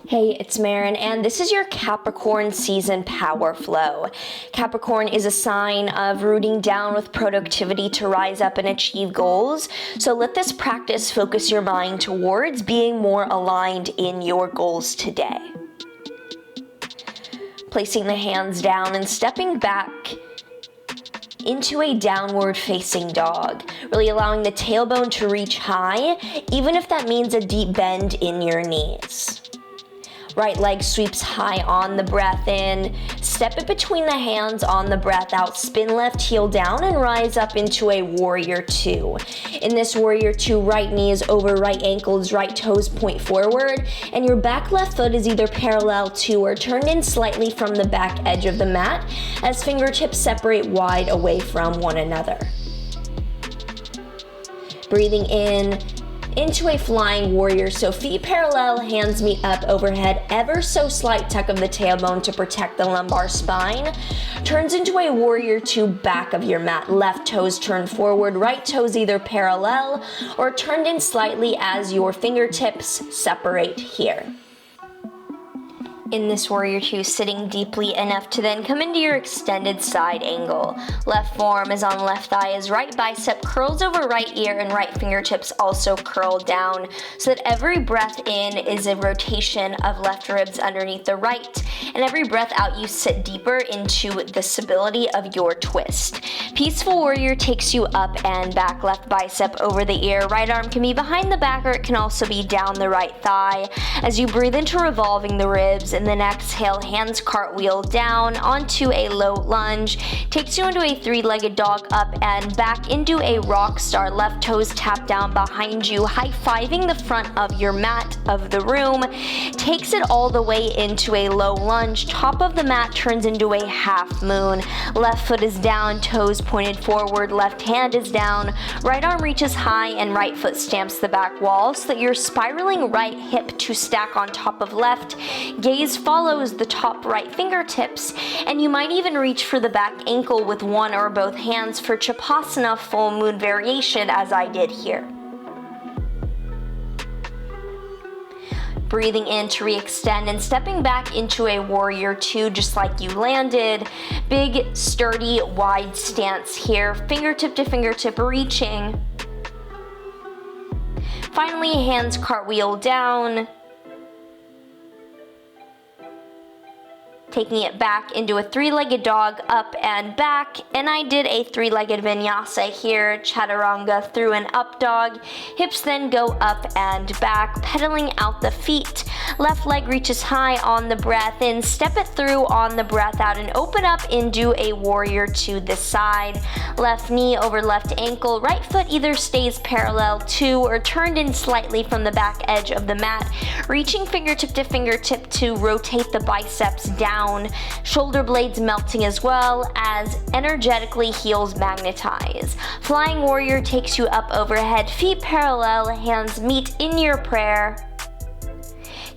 Hey, it's Marin, and this is your Capricorn season power flow. Capricorn is a sign of rooting down with productivity to rise up and achieve goals. So let this practice focus your mind towards being more aligned in your goals today. Placing the hands down and stepping back into a downward facing dog, really allowing the tailbone to reach high, even if that means a deep bend in your knees. Right leg sweeps high on the breath in. Step it between the hands on the breath out. Spin left heel down and rise up into a warrior two. In this warrior two, right knee is over right ankles, right toes point forward, and your back left foot is either parallel to or turned in slightly from the back edge of the mat as fingertips separate wide away from one another. Breathing in, into a flying warrior, so feet parallel, hands meet up overhead, ever so slight tuck of the tailbone to protect the lumbar spine. Turns into a warrior two, back of your mat, left toes turn forward, right toes either parallel or turned in slightly as your fingertips separate here. In this warrior two, sitting deeply enough to then come into your extended side angle. Left forearm is on left thigh as right bicep curls over right ear and right fingertips also curl down so that every breath in is a rotation of left ribs underneath the right, and every breath out you sit deeper into the stability of your twist. Peaceful warrior takes you up and back, left bicep over the ear, right arm can be behind the back or it can also be down the right thigh as you breathe into revolving the ribs. And then exhale, hands cartwheel down onto a low lunge, takes you into a three-legged dog up and back into a rock star, left toes tap down behind you, high-fiving the front of your mat of the room, takes it all the way into a low lunge, top of the mat turns into a half moon, left foot is down, toes pointed forward, left hand is down, right arm reaches high and right foot stamps the back wall so that you're spiraling right hip to stack on top of left, gaze follows the top right fingertips, and you might even reach for the back ankle with one or both hands for Chapasana full moon variation as I did here. Breathing in to re-extend and stepping back into a warrior two just like you landed. Big, sturdy, wide stance here, fingertip to fingertip reaching. Finally, hands cartwheel down. Taking it back into a three-legged dog up and back, and I did a three-legged vinyasa here, chaturanga through an up dog, hips then go up and back, pedaling out the feet, left leg reaches high on the breath in, step it through on the breath out and open up into a warrior to the side, left knee over left ankle, right foot either stays parallel to or turned in slightly from the back edge of the mat, reaching fingertip to fingertip to rotate the biceps down, shoulder blades melting as well as energetically heels magnetize. Flying warrior takes you up overhead, feet parallel, hands meet in your prayer.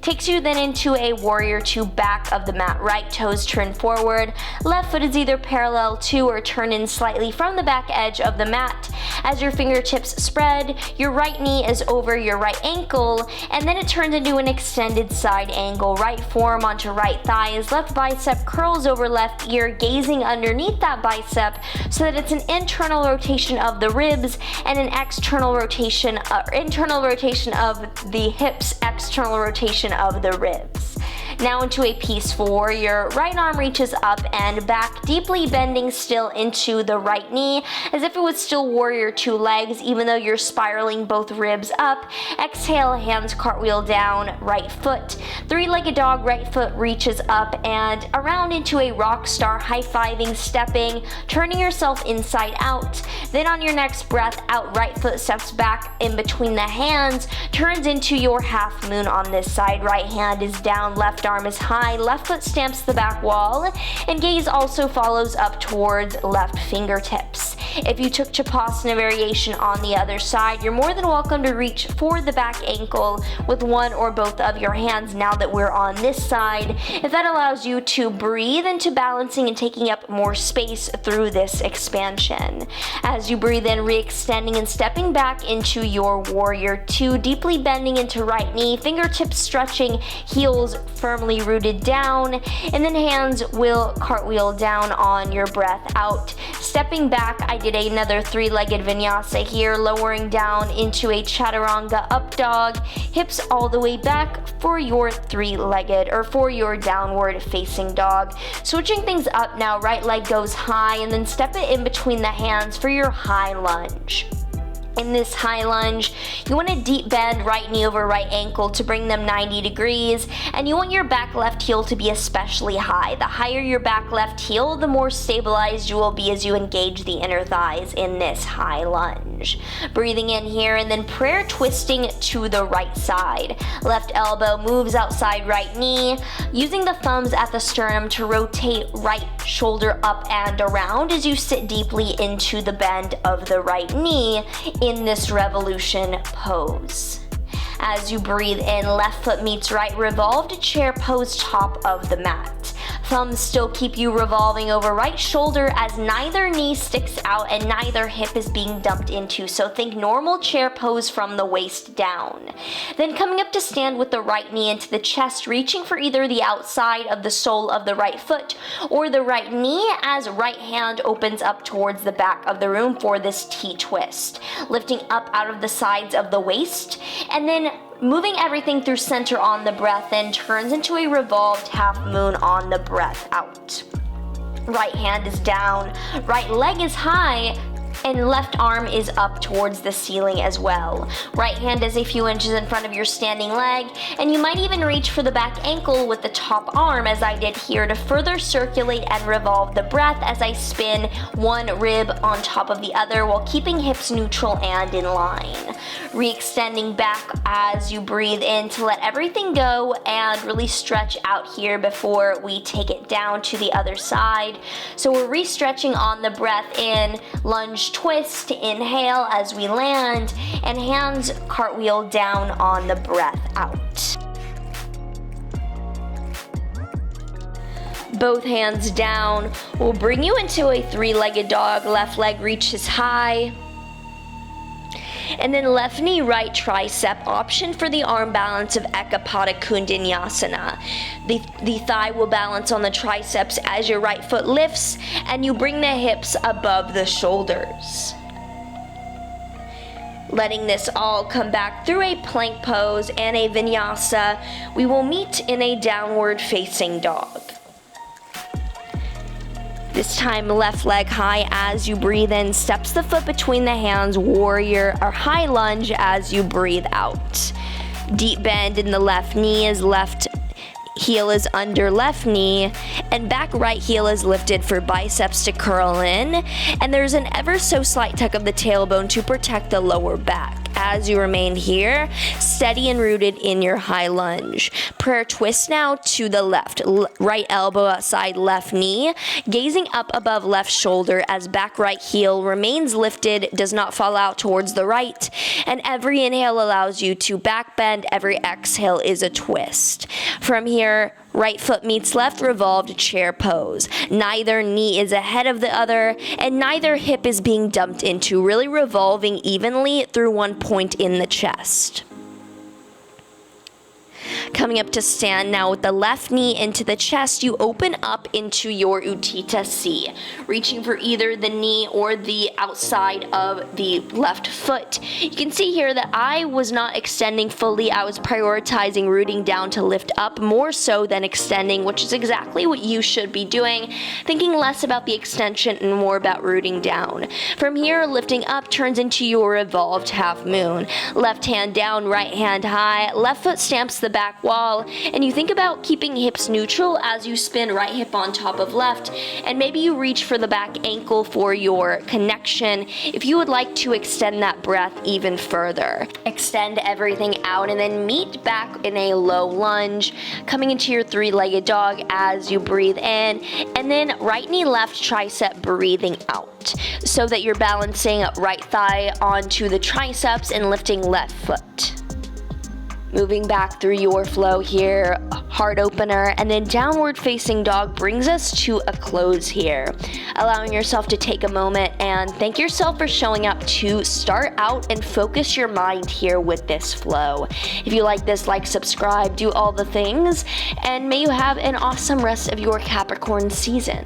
Takes you then into a warrior two, back of the mat, right toes turn forward, left foot is either parallel to or turn in slightly from the back edge of the mat. As your fingertips spread, your right knee is over your right ankle, and then it turns into an extended side angle, right forearm onto right thighs, left bicep curls over left ear, gazing underneath that bicep so that it's an internal rotation of the ribs and an external rotation, internal rotation of the hips, external rotation of the ribs. Now into a peaceful warrior, right arm reaches up and back, deeply bending still into the right knee, as if it was still warrior two legs, even though you're spiraling both ribs up. Exhale, hands cartwheel down, right foot. Three-legged dog, right foot reaches up and around into a rock star, high-fiving, stepping, turning yourself inside out. Then on your next breath out, right foot steps back in between the hands, turns into your half moon on this side. Right hand is down, left arm is high, left foot stamps the back wall, and gaze also follows up towards left fingertips. If you took Chapasana variation on the other side, you're more than welcome to reach for the back ankle with one or both of your hands now that we're on this side, if that allows you to breathe into balancing and taking up more space through this expansion. As you breathe in, re-extending and stepping back into your warrior two, deeply bending into right knee, fingertips stretching, heels firmly rooted down, and then hands will cartwheel down on your breath out. Stepping back, I did another three-legged vinyasa here, lowering down into a chaturanga up dog, hips all the way back for your three-legged or for your downward facing dog. Switching things up now, right leg goes high and then step it in between the hands for your high lunge. In this high lunge, you want to deep bend right knee over right ankle to bring them 90 degrees, and you want your back left heel to be especially high. The higher your back left heel, the more stabilized you will be as you engage the inner thighs in this high lunge. Breathing in here and then prayer twisting to the right side. Left elbow moves outside right knee, using the thumbs at the sternum to rotate right shoulder up and around as you sit deeply into the bend of the right knee in this revolution pose. As you breathe in, left foot meets right, revolved chair pose, top of the mat. Thumbs still keep you revolving over right shoulder as neither knee sticks out and neither hip is being dumped into, so think normal chair pose from the waist down. Then coming up to stand with the right knee into the chest, reaching for either the outside of the sole of the right foot or the right knee as right hand opens up towards the back of the room for this T-twist. Lifting up out of the sides of the waist, and then moving everything through center on the breath in, turns into a revolved half moon on the breath out. Right hand is down, right leg is high, and left arm is up towards the ceiling as well. Right hand is a few inches in front of your standing leg, and you might even reach for the back ankle with the top arm as I did here to further circulate and revolve the breath as I spin one rib on top of the other while keeping hips neutral and in line. Re-extending back as you breathe in to let everything go and really stretch out here before we take it down to the other side. So we're re-stretching on the breath in, lunge twist to inhale as we land, and hands cartwheel down on the breath out. Both hands down will bring you into a three-legged dog. Left leg reaches high. And then left knee, right tricep, option for the arm balance of Ekapada Kundinasana. The thigh will balance on the triceps as your right foot lifts and you bring the hips above the shoulders. Letting this all come back through a plank pose and a vinyasa, we will meet in a downward facing dog. This time left leg high as you breathe in, steps the foot between the hands, warrior or high lunge as you breathe out. Deep bend in the left knee as left heel is under left knee, and back right heel is lifted for biceps to curl in, and there's an ever so slight tuck of the tailbone to protect the lower back. As you remain here, steady and rooted in your high lunge. Prayer twist now to the left. Right elbow outside left knee, gazing up above left shoulder as back right heel remains lifted, does not fall out towards the right, and every inhale allows you to back bend, every exhale is a twist. From here, right foot meets left, revolved chair pose. Neither knee is ahead of the other, and neither hip is being dumped into, really revolving evenly through one point in the chest. Coming up to stand now with the left knee into the chest, you open up into your Utthita C, reaching for either the knee or the outside of the left foot. You can see here that I was not extending fully. I was prioritizing rooting down to lift up more so than extending, which is exactly what you should be doing, thinking less about the extension and more about rooting down. From here, lifting up turns into your revolved half moon. Left hand down, right hand high, left foot stamps the back wall, and you think about keeping hips neutral as you spin right hip on top of left, and maybe you reach for the back ankle for your connection if you would like to extend that breath even further. Extend everything out and then meet back in a low lunge, coming into your three-legged dog as you breathe in, and then right knee, left tricep, breathing out, so that you're balancing right thigh onto the triceps and lifting left foot. Moving back through your flow here, heart opener, and then downward facing dog brings us to a close here. Allowing yourself to take a moment and thank yourself for showing up to start out and focus your mind here with this flow. If you like this, like, subscribe, do all the things, and may you have an awesome rest of your Capricorn season.